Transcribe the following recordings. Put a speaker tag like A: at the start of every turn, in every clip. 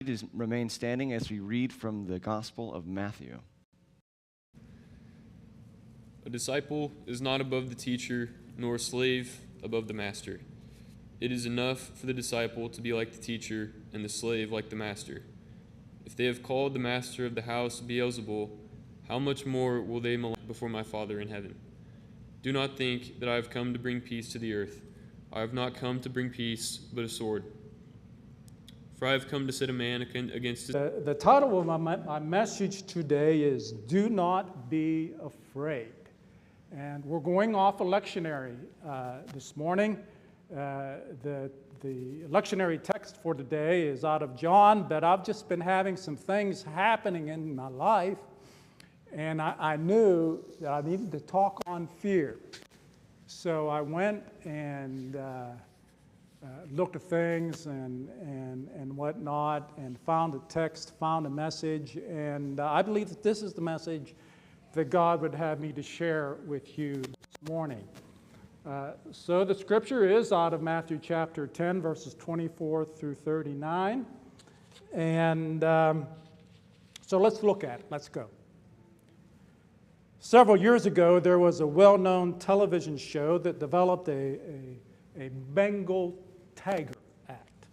A: To remain standing as we read from the Gospel of Matthew.
B: A disciple is not above the teacher, nor a slave above the master. It is enough for the disciple to be like the teacher and the slave like the master. If they have called the master of the house Beelzebul, how much more will they malign before my Father in heaven? Do not think that I have come to bring peace to the earth. I have not come to bring peace, but a sword. For I have come to set a man against his...
C: The title of my message today is Do Not Be Afraid. And we're going off a lectionary this morning. The lectionary text for today is out of John, but I've just been having some things happening in my life, and I knew that I needed to talk on fear. So I went and looked at things and whatnot, and found a text, found a message, and I believe that this is the message that God would have me to share with you this morning. So the scripture is out of Matthew chapter 10, verses 24 through 39, and so let's look at it. Let's go. Several years ago, there was a well-known television show that developed a Bengal tiger act.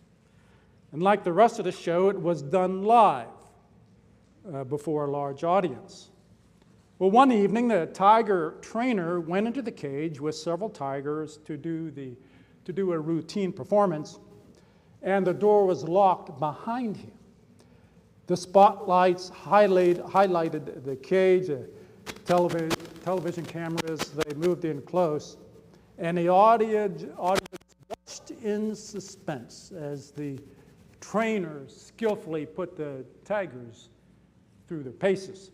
C: And like the rest of the show, it was done live before a large audience. Well, one evening, the tiger trainer went into the cage with several tigers to do a routine performance, and the door was locked behind him. The spotlights highlighted the cage, television cameras, they moved in close, and the audience watched in suspense as the trainer skillfully put the tigers through their paces.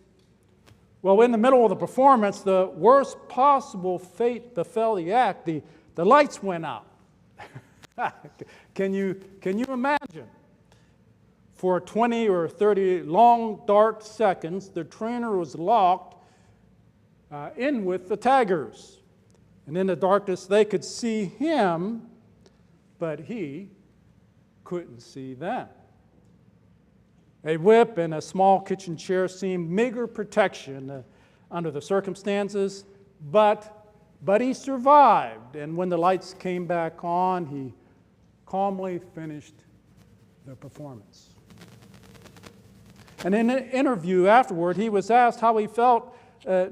C: Well, in the middle of the performance, the worst possible fate befell the act. The lights went out. Can you imagine? For 20 or 30 long, dark seconds, the trainer was locked in with the tigers. And in the darkness, they could see him, but he couldn't see them. A whip and a small kitchen chair seemed meager protection under the circumstances, but he survived. And when the lights came back on, he calmly finished the performance. And in an interview afterward, he was asked how he felt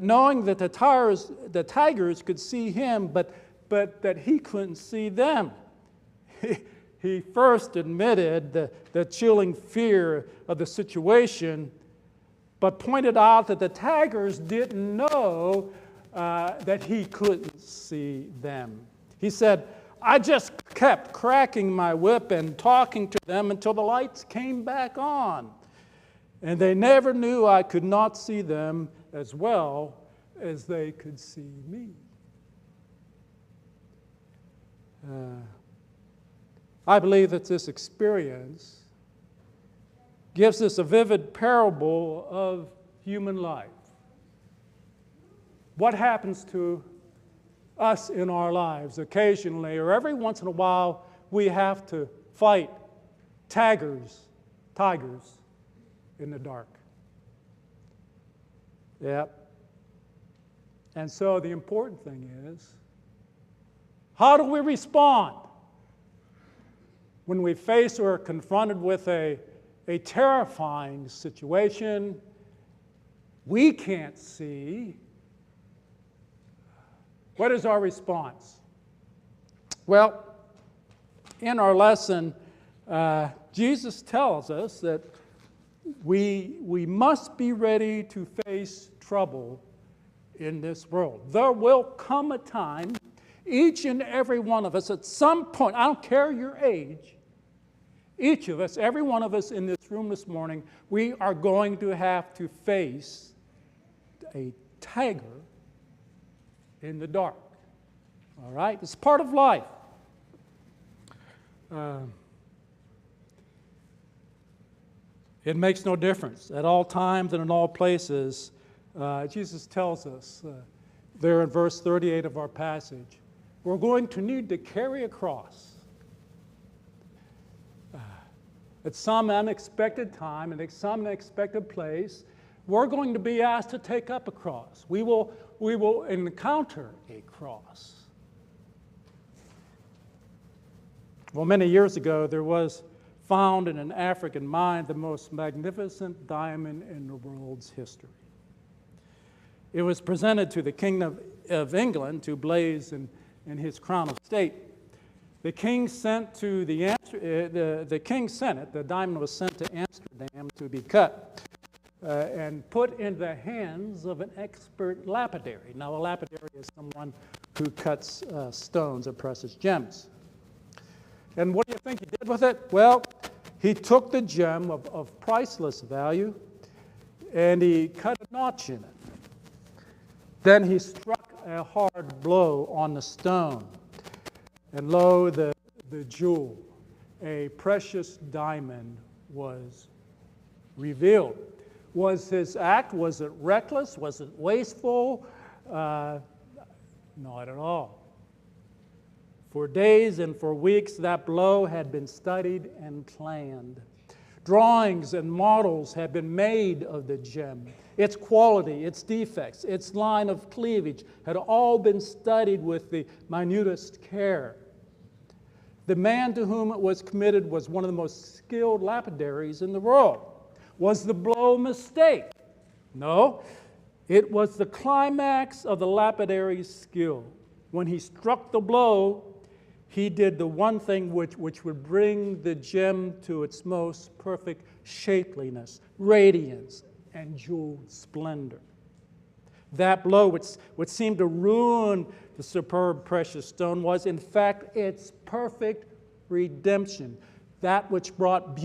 C: knowing that the tigers could see him, but that he couldn't see them. He first admitted the chilling fear of the situation, but pointed out that the tigers didn't know that he couldn't see them. He said, "I just kept cracking my whip and talking to them until the lights came back on. And they never knew I could not see them as well as they could see me." I believe that this experience gives us a vivid parable of human life. What happens to us in our lives occasionally, or every once in a while, we have to fight tigers in the dark. Yep. And so the important thing is, how do we respond when we face or are confronted with a terrifying situation we can't see? What is our response? Well, in our lesson, Jesus tells us that we must be ready to face trouble in this world. There will come a time, each and every one of us, at some point, I don't care your age, each of us, every one of us in this room this morning, we are going to have to face a tiger in the dark. All right? It's part of life. It makes no difference. At all times and in all places, Jesus tells us there in verse 38 of our passage, we're going to need to carry a cross. at some unexpected time and at some unexpected place, we're going to be asked to take up a cross. We will encounter a cross. Well, many years ago, there was found in an African mine the most magnificent diamond in the world's history. It was presented to the King of England to blaze in his crown of state. The king sent to the king sent it. The diamond was sent to Amsterdam to be cut and put in the hands of an expert lapidary. Now, a lapidary is someone who cuts stones or precious gems. And what do you think he did with it? Well, he took the gem of priceless value and he cut a notch in it. Then he struck a hard blow on the stone. And lo, the jewel, a precious diamond, was revealed. Was his act, was it reckless? Was it wasteful? Not at all. For days and for weeks, that blow had been studied and planned. Drawings and models had been made of the gem. Its quality, its defects, its line of cleavage had all been studied with the minutest care. The man to whom it was committed was one of the most skilled lapidaries in the world. Was the blow a mistake? No. It was the climax of the lapidary's skill. When he struck the blow, he did the one thing which would bring the gem to its most perfect shapeliness, radiance, and jeweled splendor. That blow, which seemed to ruin the superb precious stone, was in fact its perfect redemption, that which brought